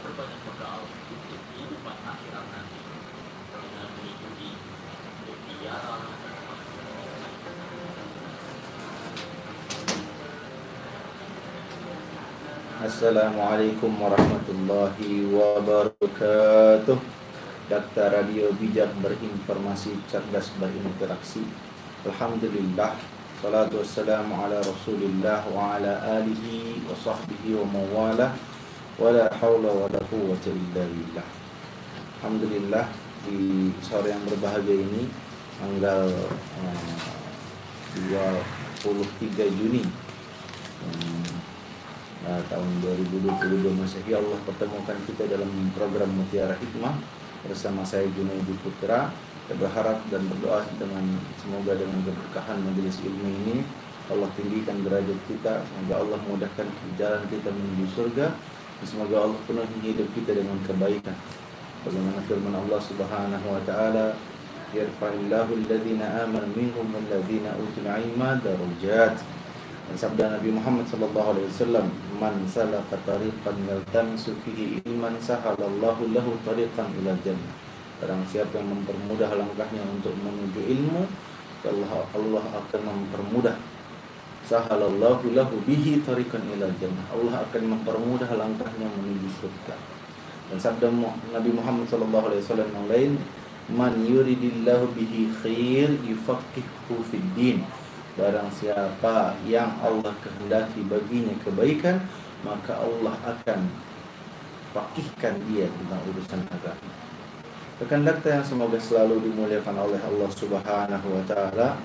berbanyak bekal untuk kehidupan akhirat nanti dengan mengikuti mutiara. Assalamualaikum warahmatullahi wabarakatuh. Dakta Radio Bijak berinformasi, cerdas berinteraksi. Alhamdulillah, salatu wassalamu ala rasulillah wa ala alihi wa sahbihi wa mawala, wa la hawla wa la quwwata illa billah. Alhamdulillah, di sore yang berbahagia ini, tanggal 23 Juni tahun 2022 Masehi, Allah pertemukan kita dalam program Mutiara Hikmah bersama saya Junaidi Putra. Kita berharap dan berdoa semoga dengan keberkahan majelis ilmu ini Allah tinggikan derajat kita, semoga Allah mudahkan jalan kita menuju surga, dan semoga Allah penuhi hidup kita dengan kebaikan. Bagaimana firman Allah Subhanahu wa taala, yarfa'illahu alladhina amanu minhum walladhina utul ilma darajat. Dan sabda Nabi Muhammad sallallahu alaihi wasallam, man salaka tariqan yaltamisu fihi ilman sahalallahu lahu tariqan ila jannah. Barang siapa yang mempermudah langkahnya untuk menuju ilmu, Allah akan mempermudah. Sahalallahu lahu bihi tariqan ila jannah. Allah akan mempermudah langkahnya menuju surga. Dan sabda Nabi Muhammad sallallahu alaihi wasallam yang lain, man yuridillahu bihi khair yufaqihuhu fid din. Barang siapa yang Allah kehendaki baginya kebaikan, maka Allah akan faqihkan dia tentang urusan agama. Rekan dakta yang semoga selalu dimuliakan oleh Allah Subhanahu wa taala,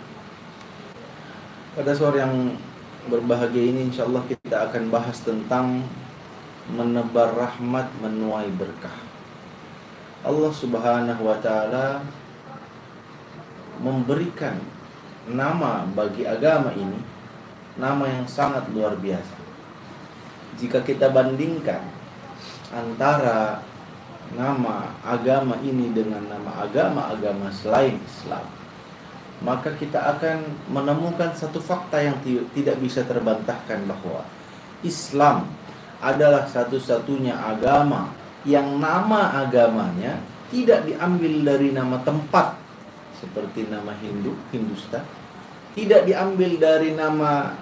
pada sore yang berbahagia ini insyaallah kita akan bahas tentang menebar rahmat, menuai berkah. Allah Subhanahu wa taala memberikan nama bagi agama ini, nama yang sangat luar biasa. Jika kita bandingkan antara nama agama ini dengan nama agama-agama selain Islam, maka kita akan menemukan satu fakta yang tidak bisa terbantahkan, bahwa Islam adalah satu-satunya agama yang nama agamanya tidak diambil dari nama tempat seperti nama Hindustan, tidak diambil dari nama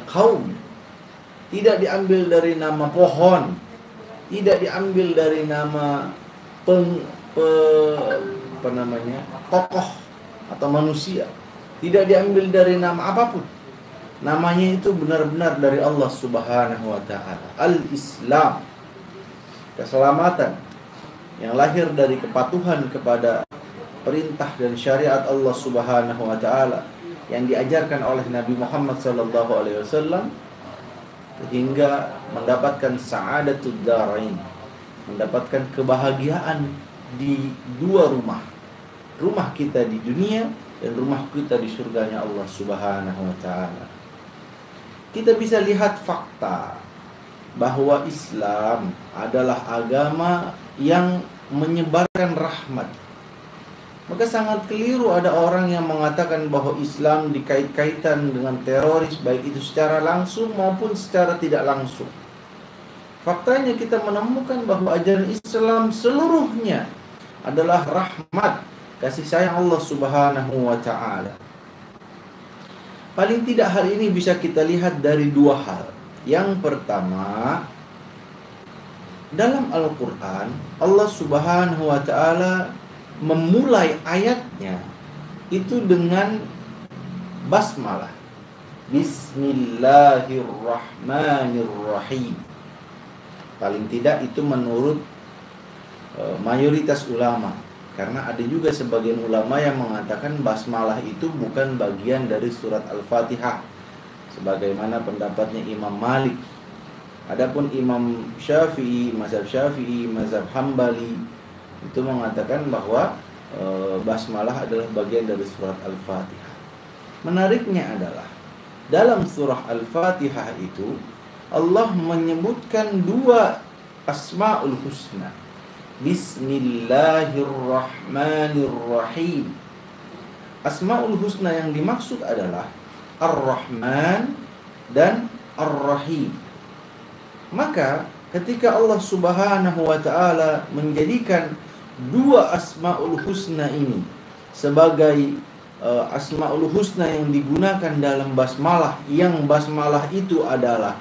kaum, tidak diambil dari nama pohon, tidak diambil dari nama tokoh atau manusia, tidak diambil dari nama apapun. Namanya itu benar-benar dari Allah Subhanahu wa taala. Al-Islam, keselamatan yang lahir dari kepatuhan kepada perintah dan syariat Allah Subhanahu wa taala yang diajarkan oleh Nabi Muhammad sallallahu alaihi wasallam, hingga mendapatkan sa'adatud darain, mendapatkan kebahagiaan di dua rumah. Rumah kita di dunia dan rumah kita di surganya Allah Subhanahu wa taala. Kita bisa lihat fakta bahwa Islam adalah agama yang menyebarkan rahmat. Maka sangat keliru ada orang yang mengatakan bahwa Islam dikait-kaitan dengan teroris, baik itu secara langsung maupun secara tidak langsung. Faktanya kita menemukan bahwa ajaran Islam seluruhnya adalah rahmat, kasih sayang Allah Subhanahu wa taala. Paling tidak hal ini bisa kita lihat dari dua hal. Yang pertama, dalam Al-Quran, Allah Subhanahu wa ta'ala memulai ayatnya itu dengan basmalah. Bismillahirrahmanirrahim. Paling tidak itu menurut mayoritas ulama. Karena ada juga sebagian ulama yang mengatakan basmalah itu bukan bagian dari surat Al-Fatihah, sebagaimana pendapatnya Imam Malik. Adapun Imam Syafi'i, mazhab Hambali itu mengatakan bahwa basmalah adalah bagian dari surat Al-Fatihah. Menariknya adalah dalam surah Al-Fatihah itu Allah menyebutkan dua Asmaul Husna. Bismillahirrahmanirrahim. Asmaul Husna yang dimaksud adalah Ar-Rahman dan Ar-Rahim. Maka ketika Allah Subhanahu wa taala menjadikan dua Asmaul Husna ini sebagai Asmaul Husna yang digunakan dalam basmalah, yang basmalah itu adalah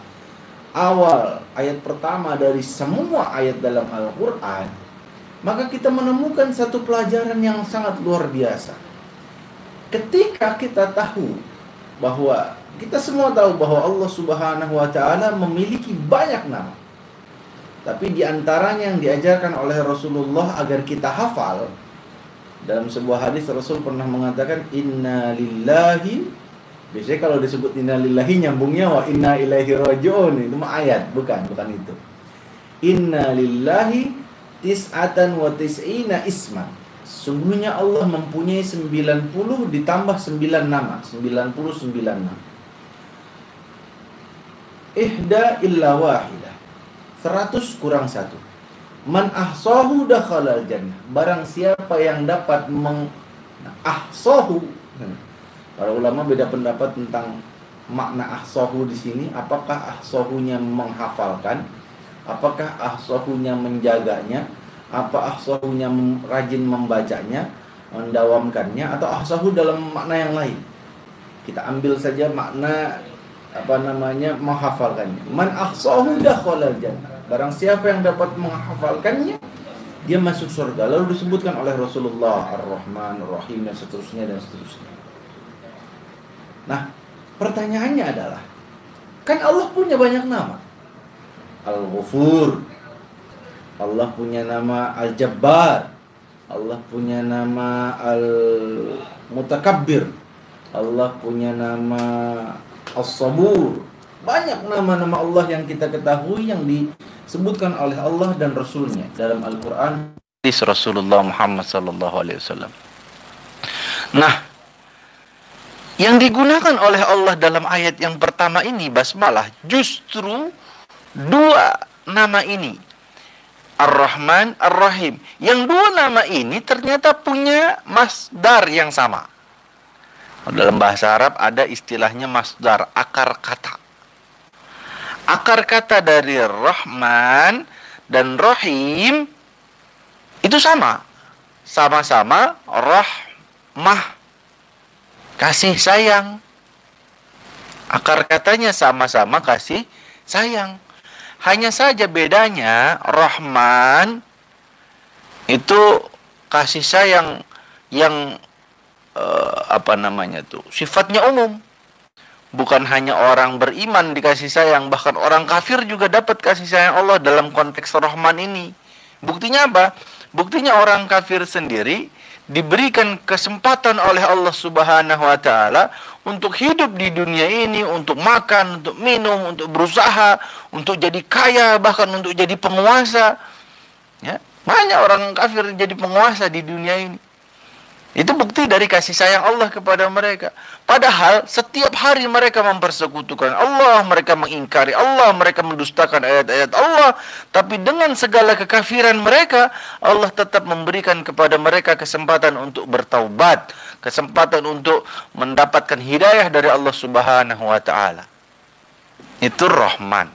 awal ayat pertama dari semua ayat dalam Al-Quran, maka kita menemukan satu pelajaran yang sangat luar biasa. Ketika kita tahu bahwa kita semua tahu bahwa Allah Subhanahu wa taala memiliki banyak nama, tapi diantaranya yang diajarkan oleh Rasulullah agar kita hafal, dalam sebuah hadis Rasul pernah mengatakan inna lillahi. Biasanya kalau disebut inna lillahi nyambungnya wa inna ilaihi raji'un, itu mah ayat, bukan itu. Inna lillahi tis'atan wa tis'ina isman. Sungguhnya Allah mempunyai 90 ditambah 9 nama, 99 nama. Ihda illa wahidah, 100 kurang 1. Man ahsahu dakhalal jannah. Barang siapa yang dapat ahsahu. Para ulama beda pendapat tentang makna ahsahu di sini. Apakah ahsahunya menghafalkan? Apakah ahsahunya menjaganya? Apa ahsahunya rajin membacanya, mendawamkannya, atau ahsahu dalam makna yang lain? Kita ambil saja makna menghafalkannya. Man ahsahu dakhalal jannah. Barang siapa yang dapat menghafalkannya, dia masuk surga. Lalu disebutkan oleh Rasulullah Ar-Rahman, Ar-Rahim, dan seterusnya dan seterusnya. Nah, pertanyaannya adalah, kan Allah punya banyak nama. Al-Ghafur, Allah punya nama Al-Jabbar, Allah punya nama Al-Mutakabbir, Allah punya nama As-Sabur. Banyak nama-nama Allah yang kita ketahui yang disebutkan oleh Allah dan Rasulnya dalam Al-Quran. Rasulullah Muhammad SAW. Nah, yang digunakan oleh Allah dalam ayat yang pertama ini, basmalah, justru dua nama ini, Ar-Rahman, Ar-Rahim. Yang dua nama ini ternyata punya masdar yang sama. Dalam bahasa Arab ada istilahnya masdar, akar kata. Akar kata dari Rahman dan Rahim itu sama. Sama-sama rahmah, kasih sayang. Akar katanya sama-sama kasih sayang. Hanya saja bedanya Rahman itu kasih sayang yang sifatnya umum. Bukan hanya orang beriman dikasih sayang, bahkan orang kafir juga dapat kasih sayang Allah dalam konteks Rahman ini. Buktinya apa? Buktinya orang kafir sendiri diberikan kesempatan oleh Allah Subhanahu wa taala untuk hidup di dunia ini, untuk makan, untuk minum, untuk berusaha, untuk jadi kaya, bahkan untuk jadi penguasa. Ya, banyak orang kafir jadi penguasa di dunia ini. Itu bukti dari kasih sayang Allah kepada mereka. Padahal setiap hari mereka mempersekutukan Allah, mereka mengingkari Allah, mereka mendustakan ayat-ayat Allah. Tapi dengan segala kekafiran mereka, Allah tetap memberikan kepada mereka kesempatan untuk bertaubat, kesempatan untuk mendapatkan hidayah dari Allah Subhanahu wa taala. Itu Rahman.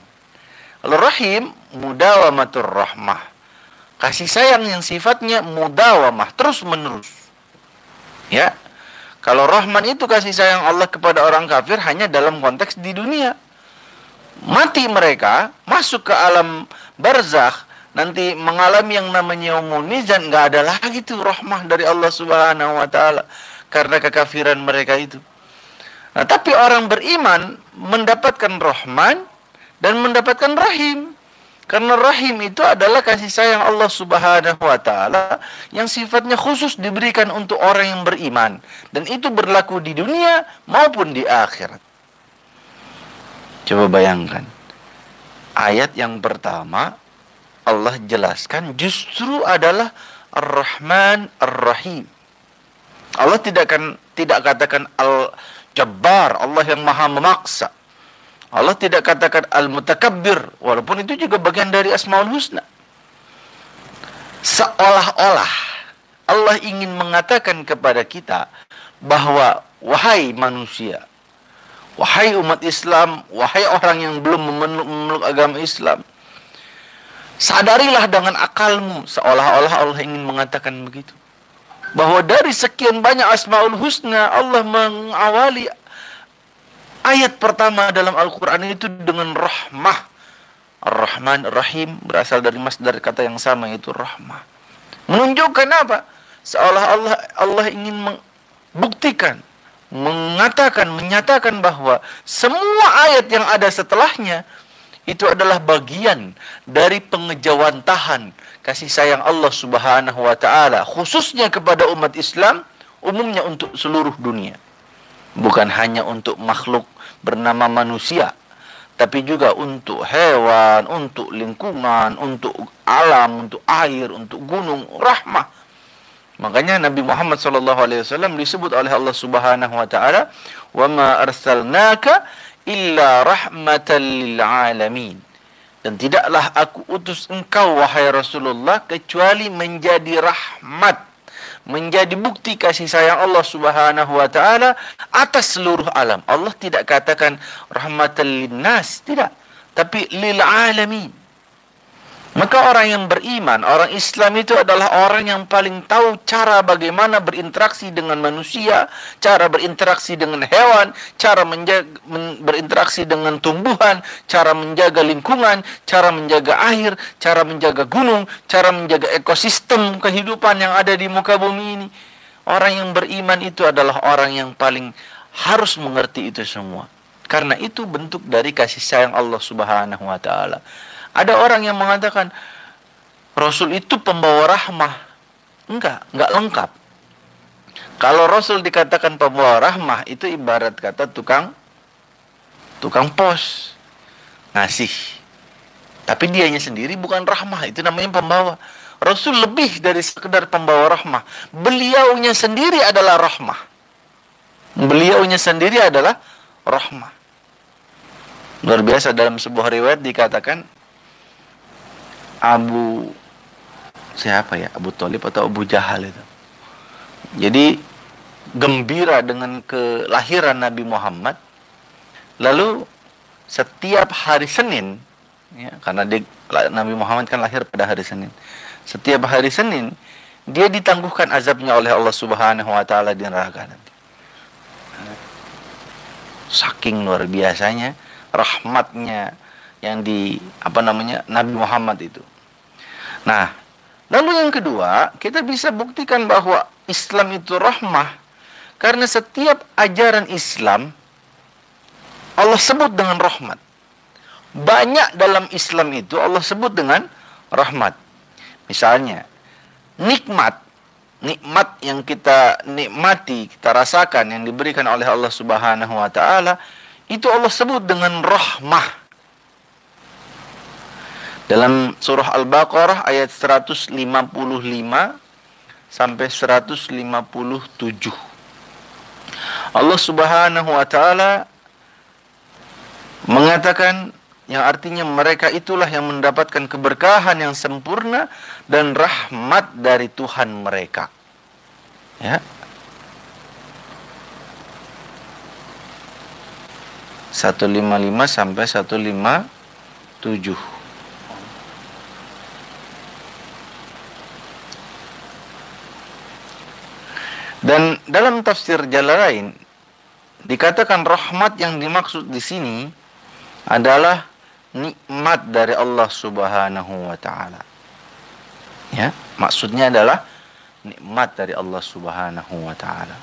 Al-Rahim, mudawamatur rahmah. Kasih sayang yang sifatnya mudawamah, terus menerus. Ya, kalau Rahman itu kasih sayang Allah kepada orang kafir hanya dalam konteks di dunia. Mati mereka, masuk ke alam barzakh, nanti mengalami yang namanya yaumul mizan, nggak ada lagi tuh rahmah dari Allah Subhanahu wa taala karena kekafiran mereka itu. Nah, tapi orang beriman mendapatkan Rahman dan mendapatkan Rahim. Karena Rahim itu adalah kasih sayang Allah Subhanahu wa taala yang sifatnya khusus diberikan untuk orang yang beriman, dan itu berlaku di dunia maupun di akhirat. Coba bayangkan. Ayat yang pertama Allah jelaskan justru adalah Ar-Rahman Ar-Rahim. Allah tidak katakan Al-Jabbar, Allah yang maha memaksa. Allah tidak katakan Al-Mutakabbir, walaupun itu juga bagian dari Asmaul Husna. Seolah-olah Allah ingin mengatakan kepada kita bahwa wahai manusia, wahai umat Islam, wahai orang yang belum memeluk agama Islam, Sadarilah dengan akalmu, seolah-olah Allah ingin mengatakan begitu. Bahwa dari sekian banyak Asmaul Husna, Allah mengawali ayat pertama dalam Al-Quran itu dengan rahmah. Ar-Rahman, Ar-Rahim berasal dari masdar kata yang sama, yaitu rahmah. Menunjukkan apa? Seolah-olah Allah ingin membuktikan, menyatakan bahwa semua ayat yang ada setelahnya itu adalah bagian dari pengejawantahan kasih sayang Allah Subhanahu wa taala, khususnya kepada umat Islam, umumnya untuk seluruh dunia. Bukan hanya untuk makhluk bernama manusia, tapi juga untuk hewan, untuk lingkungan, untuk alam, untuk air, untuk gunung, rahmah. Makanya Nabi Muhammad SAW disebut oleh Allah Subhanahu wa taala, "Wa ma arsalnaka illa rahmatan lil alamin." Dan tidaklah aku utus engkau wahai Rasulullah kecuali menjadi rahmat, menjadi bukti kasih sayang Allah Subhanahu wa taala atas seluruh alam. Allah tidak katakan rahmatan linnas, tidak, tapi lil alamin. Maka orang yang beriman, orang Islam itu adalah orang yang paling tahu cara bagaimana berinteraksi dengan manusia, cara berinteraksi dengan hewan, cara berinteraksi dengan tumbuhan, cara menjaga lingkungan, cara menjaga air, cara menjaga gunung, cara menjaga ekosistem kehidupan yang ada di muka bumi ini. Orang yang beriman itu adalah orang yang paling harus mengerti itu semua. Karena itu bentuk dari kasih sayang Allah Subhanahu wa taala. Ada orang yang mengatakan Rasul itu pembawa rahmah. Enggak lengkap. Kalau Rasul dikatakan pembawa rahmah, itu ibarat kata tukang pos, ngasih. Tapi dianya sendiri bukan rahmah, itu namanya pembawa. Rasul lebih dari sekedar pembawa rahmah. Beliaunya sendiri adalah rahmah. Beliaunya sendiri adalah rahmah. Luar biasa, dalam sebuah riwayat dikatakan Abu Thalib atau Abu Jahal itu. Jadi gembira dengan kelahiran Nabi Muhammad. Lalu setiap hari Senin, ya, karena Nabi Muhammad kan lahir pada hari Senin. Setiap hari Senin dia ditangguhkan azabnya oleh Allah Subhanahu wa taala di neraka nanti. Saking luar biasanya rahmatnya yang Nabi Muhammad itu. Nah, lalu yang kedua, kita bisa buktikan bahwa Islam itu rahmah karena setiap ajaran Islam Allah sebut dengan rahmat. Banyak dalam Islam itu Allah sebut dengan rahmat. Misalnya, nikmat yang kita nikmati, kita rasakan, yang diberikan oleh Allah Subhanahu wa taala, itu Allah sebut dengan rahmah. Dalam surah Al-Baqarah ayat 155 sampai 157. Allah Subhanahu wa taala mengatakan yang artinya mereka itulah yang mendapatkan keberkahan yang sempurna dan rahmat dari Tuhan mereka. Ya. 155 sampai 157. Dan dalam tafsir Jalalain dikatakan rahmat yang dimaksud di sini adalah nikmat dari Allah Subhanahu wa taala. Ya, maksudnya adalah nikmat dari Allah Subhanahu wa taala.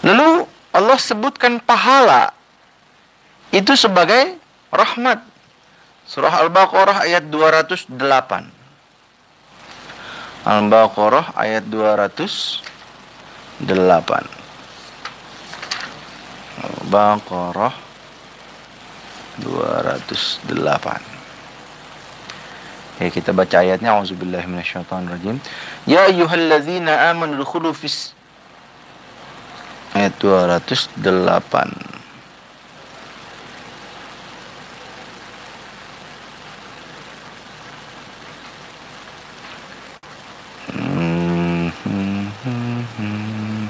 Lalu Allah sebutkan pahala itu sebagai rahmat. Surah Al-Baqarah ayat 208. Al-Baqarah ayat 208. Al-Baqarah 208. Ya, kita baca ayatnya. Auzubillahi minasyaitonirrajim. Ya ayyuhallazina amanu dukhulu fis, ayat 208.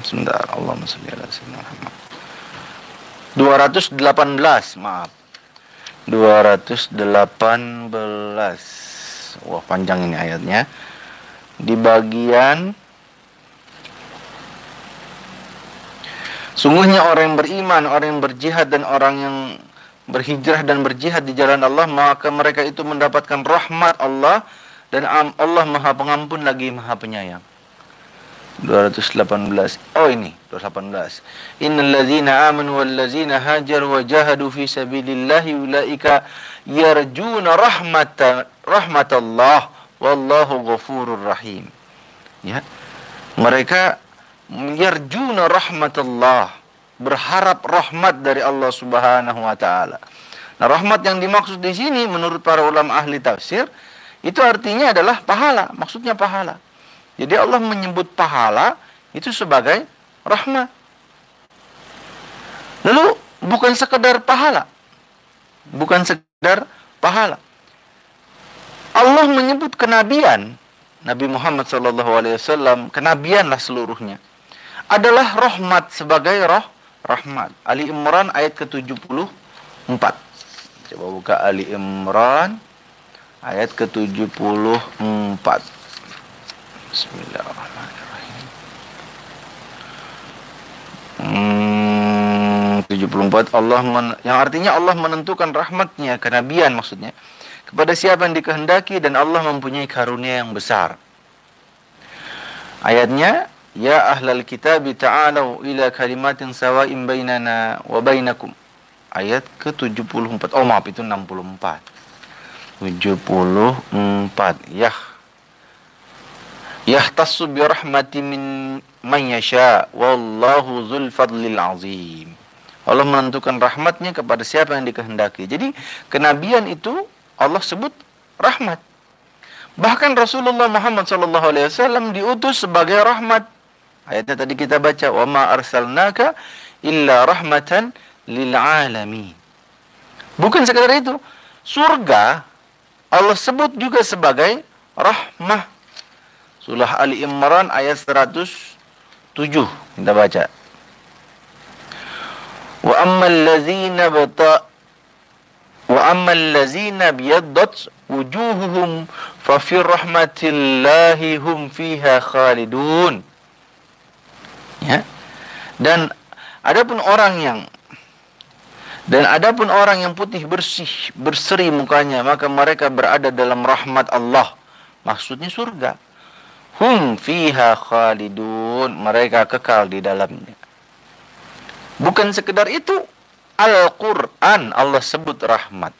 Sebentar, Allahumma shalli ala sayyidina Muhammad. 218, maaf. 218. Wah, panjang ini ayatnya. Di bagian sungguhnya orang yang beriman, orang yang berjihad dan orang yang berhijrah dan berjihad di jalan Allah, maka mereka itu mendapatkan rahmat Allah, dan Allah Maha Pengampun lagi Maha Penyayang. 218. Oh ini 218. Innal ladzina amanu wal ladzina hajaru wa jahadu fi sabilillahi ulaika yarjuna rahmatallah wallahu ghafurur rahim. Ya. Mereka yarjuna rahmatallah, berharap rahmat dari Allah Subhanahu wa taala. Nah, rahmat yang dimaksud di sini menurut para ulama ahli tafsir itu artinya adalah pahala, maksudnya pahala. Jadi Allah menyebut pahala itu sebagai rahmat. Lalu bukan sekedar pahala. Bukan sekedar pahala. Allah menyebut kenabian Nabi Muhammad SAW, kenabianlah seluruhnya, adalah rahmat sebagai rahmat. Ali Imran ayat ke-74. Coba buka Ali Imran ayat ke-74. Bismillahirrahmanirrahim. 74 yang artinya Allah menentukan rahmatnya, kenabian maksudnya, kepada siapa yang dikehendaki, dan Allah mempunyai karunia yang besar. Ayatnya, ya ahlal kitab ta'alu ila kalimatin sawa'in bainana wa bainakum. Ayat ke-74. Oh maaf, itu 64. 74. Yahtassu bi rahmati min man yasha wallahu dzul fadlil azim. Allah menentukan rahmatnya kepada siapa yang dikehendaki. Jadi kenabian itu Allah sebut rahmat. Bahkan Rasulullah Muhammad SAW diutus sebagai rahmat. Ayatnya tadi kita baca, wa ma arsalnaka illa rahmatan lil alamin. Bukan sekadar itu, surga Allah sebut juga sebagai rahmah. Surah Ali Imran ayat 107 kita baca. Wa ammal ladzina biyaddat wujuhuhum fa fi rahmatillahi hum fiha khalidun. Ya. Dan adapun orang yang putih bersih, berseri mukanya, maka mereka berada dalam rahmat Allah. Maksudnya surga. Hum fiha khalidun, mereka kekal di dalamnya. Bukan sekedar itu, Al-Quran Allah sebut rahmat.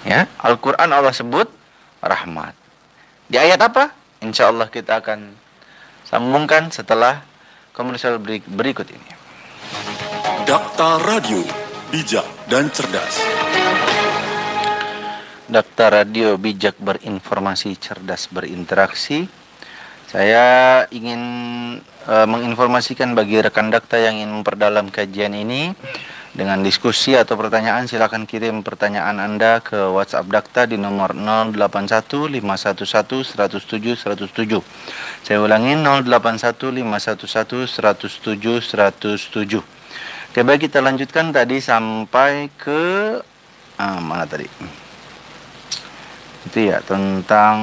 Ya, Al-Quran Allah sebut rahmat. Di ayat apa? Insya Allah kita akan sambungkan setelah komersial berikut ini. Dakta Radio, bijak dan cerdas. Dakta Radio, bijak berinformasi, cerdas berinteraksi. Saya ingin menginformasikan bagi rekan Dakta yang ingin memperdalam kajian ini dengan diskusi atau pertanyaan, silakan kirim pertanyaan Anda ke WhatsApp Dakta di nomor 081511107107. Saya ulangi, 081511107107. Oke, baik, kita lanjutkan tadi sampai ke mana tadi? Itu ya, tentang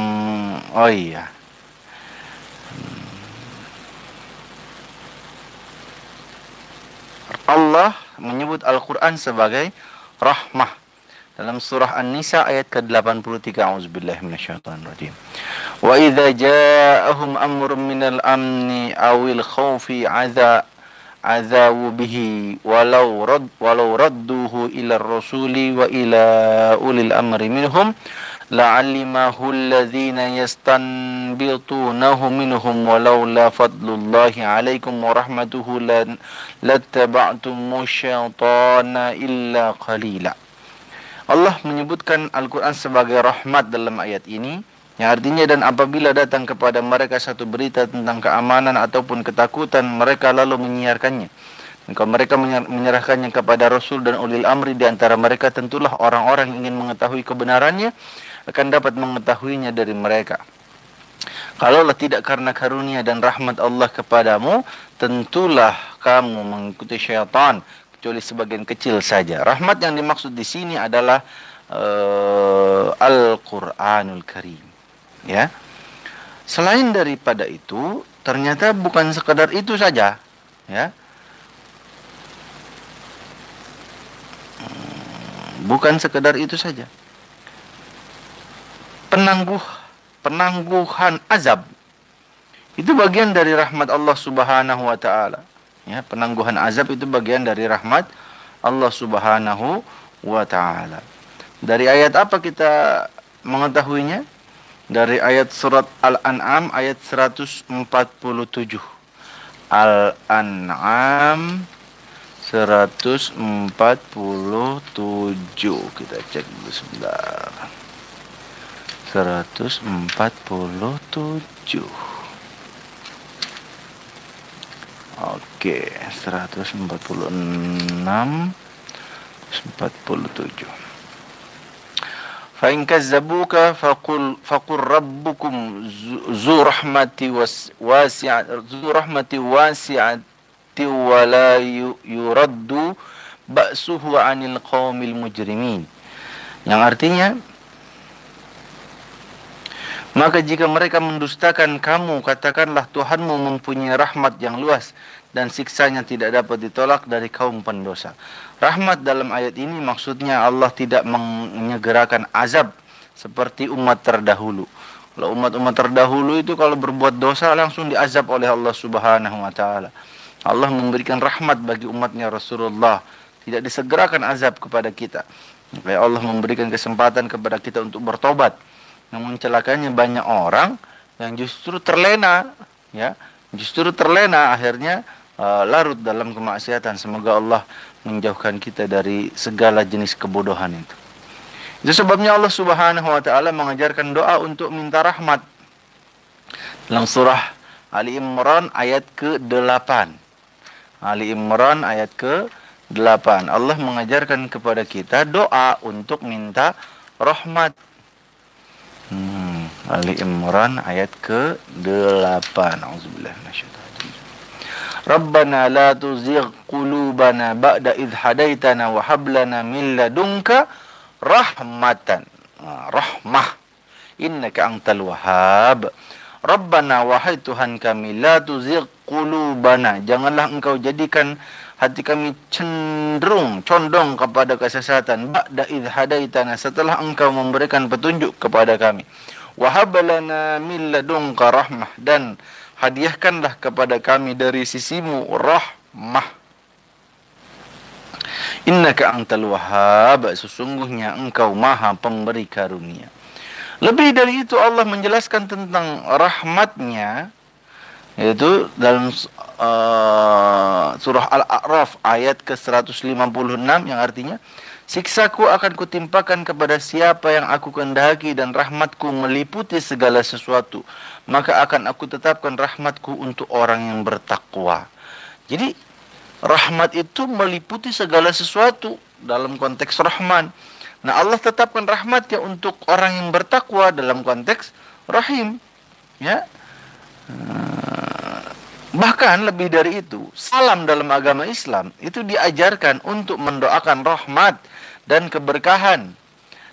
Allah menyebut Al-Quran sebagai rahmah dalam surah An-Nisa ayat ke-83. A'udzubillahi minasyaitonirrajim. Wa idza ja'ahum amrun minal amni awil khawfi azawu bihi walau radduhu ila rasuli wa ila ulil amri minhum la'alimahu alladhina yastanbitunahu minhum walaula fadlullahi alaikum wa rahmatuhu lattaba'tumu syaitana illa qalila. Allah menyebutkan Al-Quran sebagai rahmat dalam ayat ini, yang artinya, dan apabila datang kepada mereka satu berita tentang keamanan ataupun ketakutan, mereka lalu menyiarkannya. Dan kalau mereka menyerahkannya kepada Rasul dan ulil amri di antara mereka, tentulah orang-orang yang ingin mengetahui kebenarannya akan dapat mengetahuinya dari mereka. Kalaulah tidak karena karunia dan rahmat Allah kepadamu, tentulah kamu mengikuti syaitan, kecuali sebagian kecil saja. Rahmat yang dimaksud di sini adalah Al-Qur'anul Karim. Ya. Selain daripada itu, ternyata bukan sekadar itu saja, ya. Bukan sekedar itu saja. Penangguhan azab itu bagian dari rahmat Allah Subhanahu wa taala. Ya, penangguhan azab itu bagian dari rahmat Allah Subhanahu wa taala. Dari ayat apa kita mengetahuinya? Dari ayat surat Al-An'am ayat 147. Al-An'am 147. Kita cek dulu sebentar. 147. Oke, 146 47. Fa in kazzabuka faqul rabbukum zu rahmati wasi'ati wa la yuraddu ba'suhu 'anil qaumil mujrimin. Yang artinya, maka jika mereka mendustakan kamu, katakanlah Tuhanmu mempunyai rahmat yang luas dan siksanya tidak dapat ditolak dari kaum pendosa. Rahmat dalam ayat ini maksudnya Allah tidak menyegerakan azab seperti umat terdahulu. Kalau umat-umat terdahulu itu kalau berbuat dosa langsung diazab oleh Allah Subhanahu wa taala. Allah memberikan rahmat bagi umatnya Rasulullah, tidak disegerakan azab kepada kita. Supaya Allah memberikan kesempatan kepada kita untuk bertobat. Namun celakanya banyak orang yang justru terlena, ya, akhirnya larut dalam kemaksiatan. Semoga Allah menjauhkan kita dari segala jenis kebodohan itu. Itu sebabnya Allah Subhanahu wa taala mengajarkan doa untuk minta rahmat. Dalam surah Ali Imran ayat ke-8. Ali Imran ayat ke-8. Allah mengajarkan kepada kita doa untuk minta rahmat. Ali Imran ayat ke-8. Auzubillahi minasyaitonir rajim. Rabbana la tuzigh qulubana ba'da idh hadaitana wa hab lana min ladunka rahmatan. Rahmah. Innaka antal wahhab. Rabbana, wahai Tuhan kami, la tuzigh qulubana, janganlah engkau jadikan hati kami condong kepada kesesatan. Ba'da idh hadaitana, setelah engkau memberikan petunjuk kepada kami. Wa hab lana min ladunka rahmah, dan hadiahkanlah kepada kami dari sisimu rahmah. Innaka antal wahhab, sesungguhnya engkau maha pemberi karunia. Lebih dari itu Allah menjelaskan tentang rahmatnya, yaitu dalam surah Al-A'raf ayat ke-156 yang artinya, siksaku akan kutimpakan kepada siapa yang aku kehendaki dan rahmatku meliputi segala sesuatu. Maka akan aku tetapkan rahmatku untuk orang yang bertakwa. Jadi rahmat itu meliputi segala sesuatu dalam konteks Rahman. Nah, Allah tetapkan rahmatnya untuk orang yang bertakwa dalam konteks Rahim. Ya. Bahkan lebih dari itu, salam dalam agama Islam itu diajarkan untuk mendoakan rahmat dan keberkahan.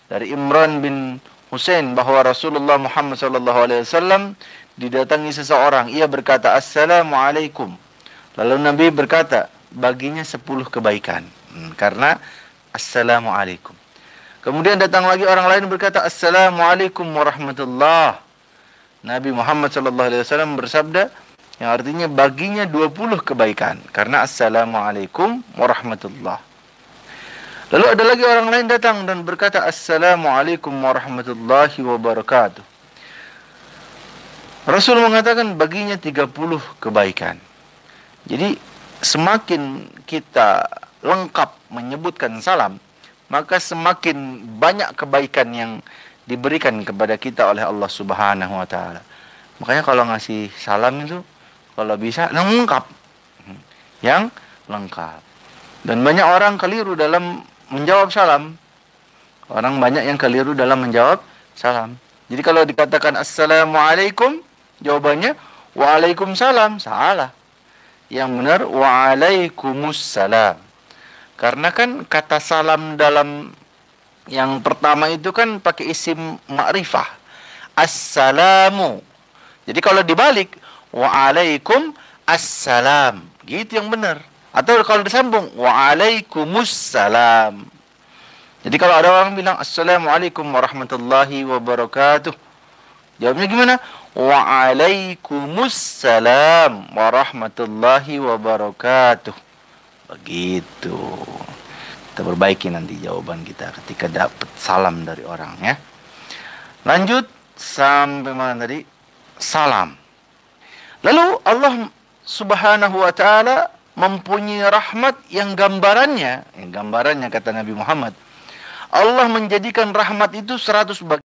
Dari Imran bin Husain bahwa Rasulullah Muhammad SAW didatangi seseorang, ia berkata Assalamualaikum. Lalu Nabi berkata baginya 10 kebaikan, karena Assalamualaikum. Kemudian datang lagi orang lain berkata Assalamualaikum warahmatullah. Nabi Muhammad SAW bersabda yang artinya baginya 20 kebaikan, karena Assalamualaikum warahmatullah. Lalu ada lagi orang lain datang dan berkata Assalamualaikum warahmatullahi wabarakatuh. Rasul mengatakan baginya 30 kebaikan. Jadi semakin kita lengkap menyebutkan salam, maka semakin banyak kebaikan yang diberikan kepada kita oleh Allah Subhanahu wa taala. Makanya kalau ngasih salam itu kalau bisa lengkap. Yang lengkap. Dan banyak orang keliru dalam menjawab salam. Orang banyak yang keliru dalam menjawab salam. Jadi kalau dikatakan Assalamualaikum, jawabannya Waalaikumsalam. Salah. Yang benar Waalaikumsalam. Karena kan kata salam dalam yang pertama itu kan pakai isim ma'rifah. Assalamu. Jadi kalau dibalik, wa'alaikum assalam. Gitu yang benar. Atau kalau disambung, wa'alaikumussalam. Jadi kalau ada orang bilang, Assalamualaikum warahmatullahi wabarakatuh. Jawabnya gimana? Wa'alaikumussalam warahmatullahi wabarakatuh. Begitu. Kita perbaiki nanti jawaban kita ketika dapat salam dari orang ya. Lanjut sampai mana tadi? Salam. Lalu Allah Subhanahu wa taala mempunyai rahmat yang gambarannya kata Nabi Muhammad, Allah menjadikan rahmat itu 100 bagian.